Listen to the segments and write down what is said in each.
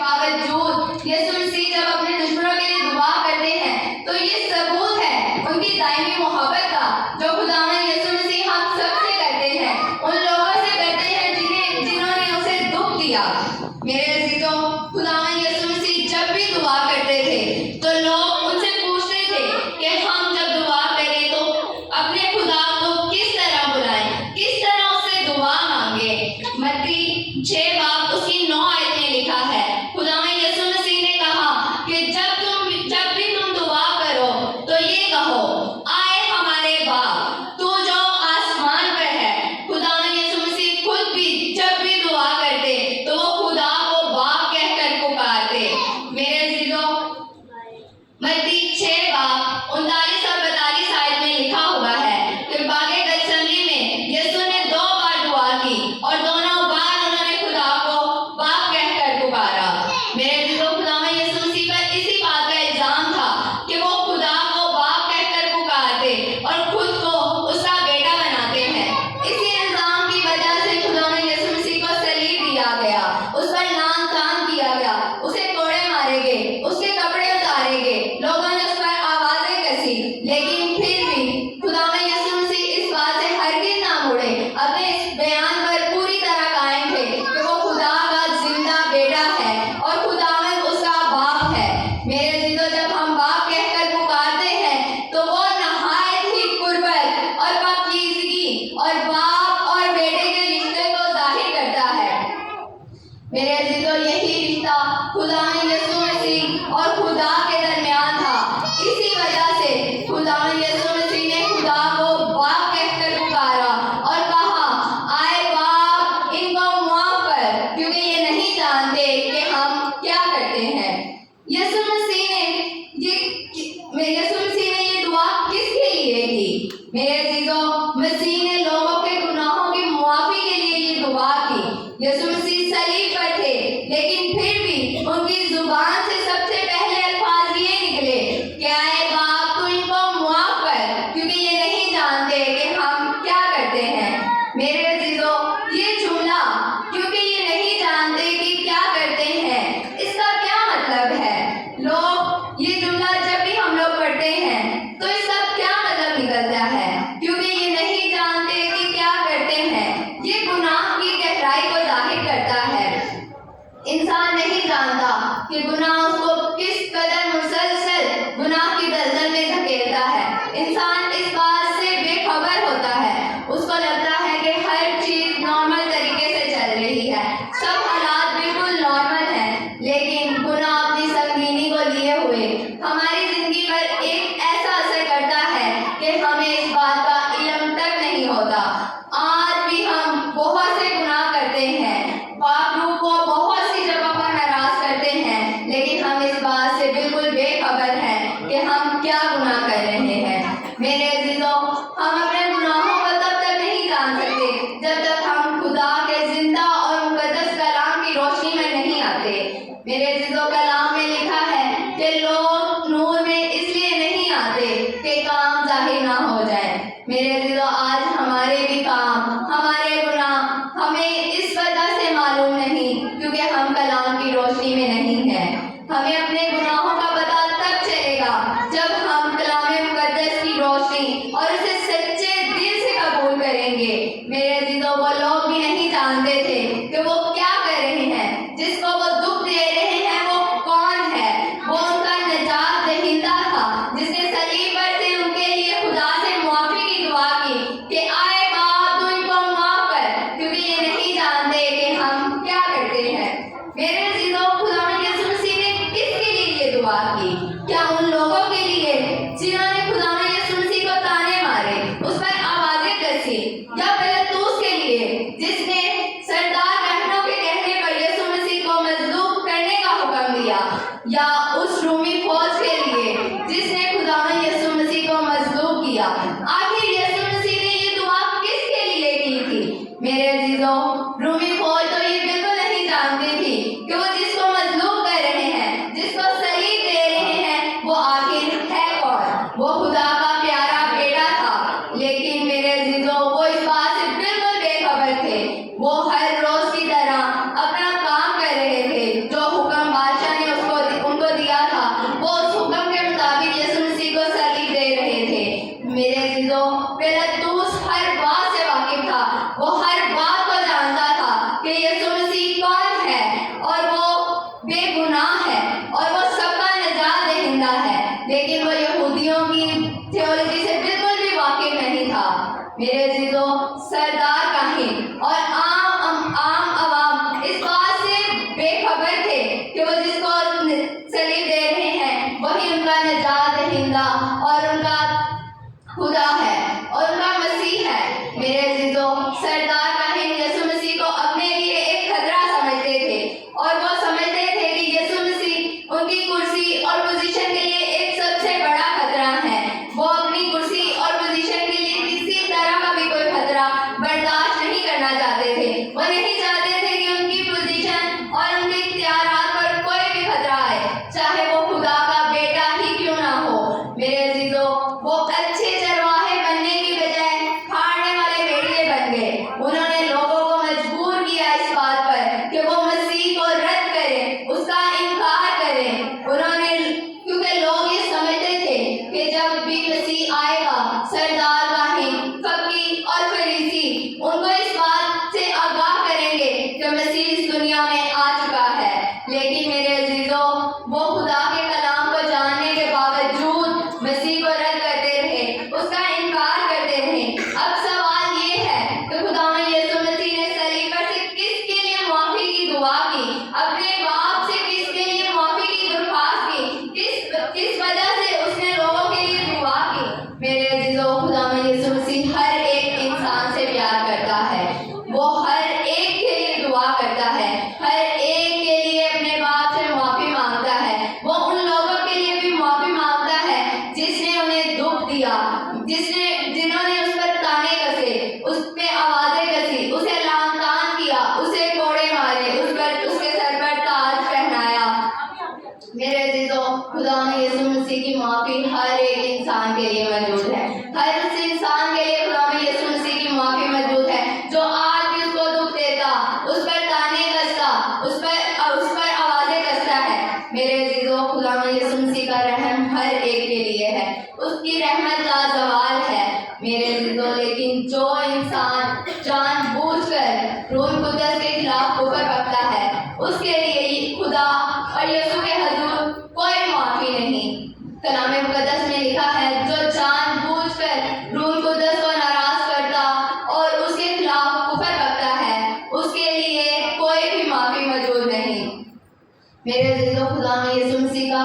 باوجود یسوع مسیح جب اپنے دشمنوں کے لیے دعا کرتے ہیں تو یہ ثبوت ہے ان کی دائمی محبت کا جو خداوند یسوع مسیح ہم سب سے کرتے ہیں، ان لوگوں سے کرتے ہیں جنہوں نے اسے دکھ دیا۔ میرے عزیزوں، خداوند یسوع مسیح جب بھی دعا کرتے تھے تو لوگ ان سے پوچھتے تھے کہ ہم جب دعا کریں تو اپنے خدا کو کس طرح بلائیں، کس طرح اس سے دعا مانگیں۔ متی 6 باب اس کی 9 آیت میں لکھا ہے، خداوند یسوع مسیح نے کہا کہ جب بھی تم دعا کرو تو یہ کہو، آئے ہمارے باپ تو جو آسمان پر ہے۔ خداوند یسوع مسیح خود بھی جب بھی دعا کرتے تو وہ خدا کو باپ کہہ کر پکارتے۔ میرے عزیزوں، متی 6 باب 39 اور 42 آیت میں لکھا ہوا ہے کہ باغ گتسمنی میں یسوع نے 2 بار دعا کی اور دونوں بار انہوں نے خدا کو باپ کہہ کر پکارا۔ میرے عزیزوں، خداوند یسوع مسیح پر اسی بات کا الزام تھا کہ وہ خدا کو باپ کہہ کر پکارتے اور خود کو اس کا بیٹا بناتے ہیں۔ اسی الزام کی وجہ سے خداوند یسوع مسیح کو صلیب دیا گیا، اس پر لعن طعن کیا گیا، اسے کوڑے مارے گئے، اس کے کپڑے اتارے گئے، لوگوں نے اس پر آوازیں کسی، لیکن پھر بھی خداوند یسوع مسیح اس بات سے ہرگز نہ مڑے، اپنے اس بیان پر پوری طرح قائم تھے کہ وہ خدا کا زندہ بیٹا ہے اور خداوند اس کا باپ ہے۔ میرے عزیزوں، جب ہم باپ کہہ کر پکارتے ہیں تو وہ نہایت ہی قربت اور پاکیزگی اور باپ اور بیٹے کے رشتے کو ظاہر کرتا ہے۔ میرے عزیزوں، یہی رشتہ خداوند یسوع مسیح اور خدا کے درمیان تھا۔ اسی وجہ سے خداوند یسوع مسیح نے خدا کو باپ کہہ کر پکارا اور کہا، آئے باپ ان کو معاف کر کیونکہ یہ نہیں جانتے کہ ہم کیا کرتے ہیں۔ یسوع مسیح نے یہ دعا کس کے لیے کی؟ میرے عزیزوں، مسیح نے لوگوں کے گناہوں کی معافی کے لیے یہ دعا کی۔ یسوع مسیح صلیب پر تھے لیکن پھر بھی ان کی زبان سے سب سے پہلے الفاظ یہ نکلے کہ آئے باپ تو ان کو معاف کر کیونکہ یہ نہیں جانتے کہ ہم کیا کرتے ہیں۔ میرے عزیزوں، یہ جملہ کیونکہ یہ نہیں جانتے کہ کیا کرتے ہیں، اس کا کیا مطلب ہے؟ یہ جملہ جب بھی ہم لوگ پڑھتے ہیں تو اس کا کیا مطلب نکلتا ہے؟ کیونکہ یہ نہیں جانتے کہ کیا کرتے ہیں، یہ گناہ کی گہرائی کو ظاہر کرتا ہے۔ انسان نہیں جانتا کہ گناہ اس کو کس قدر مسلسل گناہ کی دلدل میں دھکیلتا ہے۔ انسان اس بات سے بے خبر ہوتا ہے، اس کو لگتا ہے کہ ہر چیز نارمل طریقے سے چل رہی ہے، سب حالات بالکل نارمل ہیں، لیکن گناہ اپنی سنگینی کو لیے ہوئے ہماری زندگی پر ایک ایسا اثر کرتا ہے کہ ہمیں اس بات کا علم تک نہیں ہوتا۔ آج بھی ہم بہت سے گناہ کرتے ہیں، پاک روح کو بہت سی جگہ پر ناراض کرتے ہیں، لیکن ہم اس بات سے بالکل بے خبر ہیں کہ ہم کیا گناہ کر رہے ہیں۔ میرے عزیزوں، ہم اپنے گناہوں کو تب تک نہیں جان سکتے جب تک ہم خدا کے زندہ اور مقدس کلام کی روشنی میں نہیں آتے۔ میرے عزیزوں، کلام میں لکھا ہے کہ لوگ نور میں اس لیے نہیں آتے کہ کام ظاہر نہ ہو جائے۔ میرے عزیزوں، آج ہمارے بھی کام، ہمارے گناہ ہمیں اس وجہ سے معلوم نہیں کیونکہ ہم کلام کی روشنی میں نہیں ہیں۔ ہمیں اپنے گناہوں کا پتہ تب چلے گا جب ہم کلام مقدس کی روشنی اور اسے سچے دل سے قبول کریں گے۔ میرے عزیزوں، وہ لوگ بھی نہیں جانتے تھے کہ وہ کیا کر رہے ہیں، جس کو وہ دکھ دے رہے ہیں وہ کون ہے۔ وہ ان کا نجات دہندہ تھا جس نے صلیب پر سے ان کے لیے خدا سے معافی کی دعا کی کہ آئے باپ تو ان کو معاف کر کیونکہ یہ نہیں جانتے کہ ہم کیا کرتے ہیں۔ میرے عزیزوں، خداوند یسوع مسیح نے کس کے لیے یہ دعا کی؟ کیا ان لوگوں کے لیے جنہوں نے خداوند یسوع مسیح کو تانے مارے، اس پر آوازیں کسی، یا پلاتوس کے لیے جس نے سردار رہنوں کے کہنے پر یسوع مسیح کو مصلوب کرنے کا حکم دیا، یا اس رومی فوج کے لیے جس نے خداوند یسوع مسیح کو مصلوب کیا؟ آخر یسوع مسیح نے یہ دعا کس کے لیے کی تھی؟ میرے عزیزوں، رومی فوج تو یہ بالکل نہیں جانتی تھی کہ وہ جس کو مصلوب کر رہے ہیں، جس کو صلیب دے رہے ہیں، وہ آخر ہے کون؟ وہ خدا کا پیارا بیٹا تھا۔ لیکن میرے عزیزوں، وہ اس بات سے بالکل بے خبر تھے۔ وہ ہر روز کی طرح اپنا کام کر رہے تھے جو حکم بے گناہ ہے اور وہ سب کا نجات دہندہ ہے، لیکن وہ یہودیوں کی تھیولوجی سے بالکل بھی واقف نہیں تھا۔ میرے عزیزوں، سردار کاہن اور عام عوام اس بات سے بے خبر تھے کہ وہ جس کو صلیب دے رہے ہیں وہی ان کا نجات دہندہ اور ان کا خدا ہے اور ان کا مسیح ہے۔ میرے عزیزوں، سردار کاہن یسوع مسیح کو اپنے لیے ایک خطرہ سمجھتے تھے اور وہ سمجھتے تھے کہ یسوع مسیح ان کی کرسی اور پوزیشن کے لیے ایک سب سے بڑا خطرہ ہے۔ وہ اپنی کرسی اور پوزیشن کے لیے کسی طرح کا بھی کوئی خطرہ برداشت نہیں کرنا چاہتے تھے۔ وہ نہیں چاہتے تھے کہ ان کی پوزیشن اور ان کے اختیارات پر کوئی بھی خطرہ آئے، چاہے وہ خدا کا بیٹا ہی کیوں نہ ہو۔ میرے عزیزوں، وہ اچھے چرواہے بننے کی بجائے پھاڑنے والے بھیڑیے بن گئے۔ انہوں نے لوگوں کو مجبور کیا اس بات پر کہ وہ مسیح کو رد کریں، اس کا انکار کریں۔ کیونکہ لوگ یہ سمجھتے تھے کہ جب بھی مسیح آئے گا، سردار کاہن، فقیہ اور فریسی ان کو اس بات سے آگاہ کریں گے کہ مسیح اس دنیا میں آ چکا ہے۔ لیکن میرے عزیزوں، وہ خدا کے کلام کو جاننے کے باوجود مسیح کو رد کرتے رہے، اس کا انکار کرتے رہے۔ اب سوال یہ ہے کہ خداوند یسوع مسیح نے صلیب پر سے کس کے لیے معافی کی دعا کی، اپنے باپ سے کس کے لیے معافی کی درخواست کی، کس وجہ سے اس نے لوگوں کے لیے دعا کی؟ میرے عزیزوں، خداوند یسوع مسیح ہر ایک انسان سے پیار کرتا ہے، وہ ہر ایک کے لیے دعا کرتا ہے، ہر ایک کے لیے اپنے باپ سے معافی مانگتا ہے۔ وہ ان لوگوں کے لیے بھی معافی مانگتا ہے جس نے انہیں دکھ دیا، جنہوں نے اس پر تانے کسے، اس پہ آوازیں کسی، اسے لعن طعن کیا، اسے کوڑے مارے، اس کے سر پر تاج پہنایا۔ میرے عزیزوں، خداوند یسوع مسیح کی معافی ہر ایک انسان کے لیے موجود ہے۔ ہر اس انسان کے لیے خداوند یسوع مسیح کی معافی موجود ہے جو آج بھی اس کو دکھ دیتا، اس پر تانے کستا، اس پر آوازیں کستا ہے۔ میرے عزیزوں، خداوند یسوع مسیح کا رحم ہر ایک کے لیے ہے، اس کی رحمت لازوال ہے۔ میرے عزیزوں، لیکن جو انسان جان بوجھ کر روح القدس کے خلاف کفر بکتا ہے، اس کے لیے خدا اور یسوع کے حضور کوئی معافی نہیں۔ کلام مقدس میں لکھا ہے، جو جان بوجھ کر روح القدس کو ناراض کرتا اور اس کے خلاف کفر بکتا ہے، اس کے لیے کوئی بھی معافی موجود نہیں۔ میرے عزیزوں، خداوند یسوع مسیح کا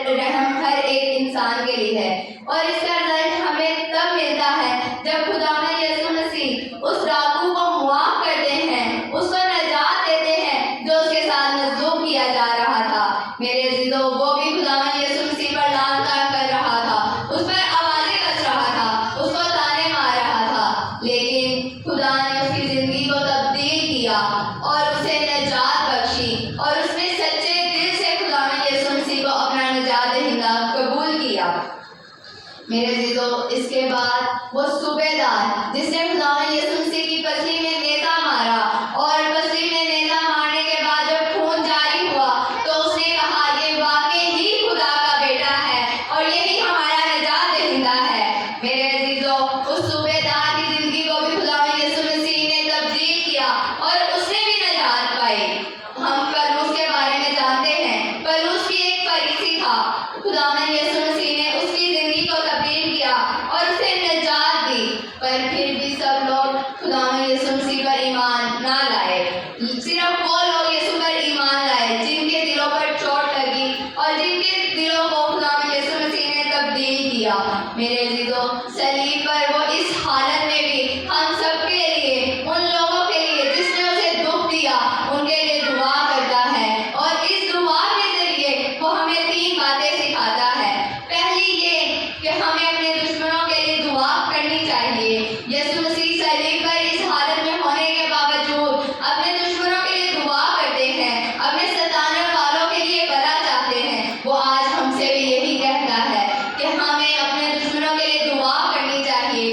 رحم ہر ایک انسان کے لیے ہے، اور اس کا رزلٹ ہمیں تب ملتا ہے جب خداوند یسوع مسیح اس ڈاکو کو معاف کرتے ہیں، اس کو نجات دیتے ہیں جو اس کے ساتھ مظلوم کیا جا رہا تھا۔ میرے عزیزوں، وہ بھی خداوند یسوع مسیح پر لعن طعن کر رہا تھا، اس پر آوازیں کس رہا تھا، اس کو تانے مار رہا تھا، لیکن خدا نے اس کی زندگی کو تبدیل کیا اور اسے نجات بخشی، اور اس نے سچے دل سے خداوند یسوع مسیح کو اپنا نجات دہندہ قبول کیا۔ میرے عزیزوں، اس کے بعد وہ صوبے دار جس نے خداوند یسوع مسیح کی پسلی میں نیزہ مارا، اور پسلی میں نیزہ مارنے کے بعد جب خون جاری ہوا تو اس نے کہا، یہ واقعی ہی خدا کا بیٹا ہے اور یہی ہمارا نجات دہندہ ہے۔ میرے عزیزوں، اس صوبے دار کی زندگی کو بھی خداوند یسوع مسیح نے تبدیل کیا اور اس نے بھی نجات پائی۔ ہم پلوس کے بارے میں جانتے ہیں، پلوس بھی ایک فریسی تھا۔ خداوند یسوع مسیح نے اس کی زندگی کو تبدیل کیا اور اسے نجات دی، پر پھر بھی سب لوگ خداوند یسوع مسیح پر ایمان نہ لائے۔ صرف وہ لوگ یسوع پر ایمان لائے جن کے دلوں پر چوٹ لگی اور جن کے دلوں کو خداوند یسوع مسیح نے تبدیل کیا۔ میرے عزیزوں، صلیب پر وہ اس حالت میں بھی ہم سب کے لیے، ان لوگوں کے لیے جس نے اسے دکھ دیا، ان کے لیے دعا کرتا ہے، اور اس دعا کے ذریعے وہ ہمیں 3 باتیں سکھاتا ہے۔ پہلی یہ کہ ہمیں اپنے دشمنوں کے لیے دعا کرنی چاہیے۔ یسوع مسیح صلیب پر اس حالت میں ہونے کے باوجود اپنے دشمنوں کے لیے دعا کرتے ہیں، اپنے ستانے والوں کے لیے بھلا چاہتے ہیں۔ وہ آج ہم سے بھی یہی کہتا ہے کہ ہمیں اپنے دشمنوں کے لیے دعا کرنی چاہیے،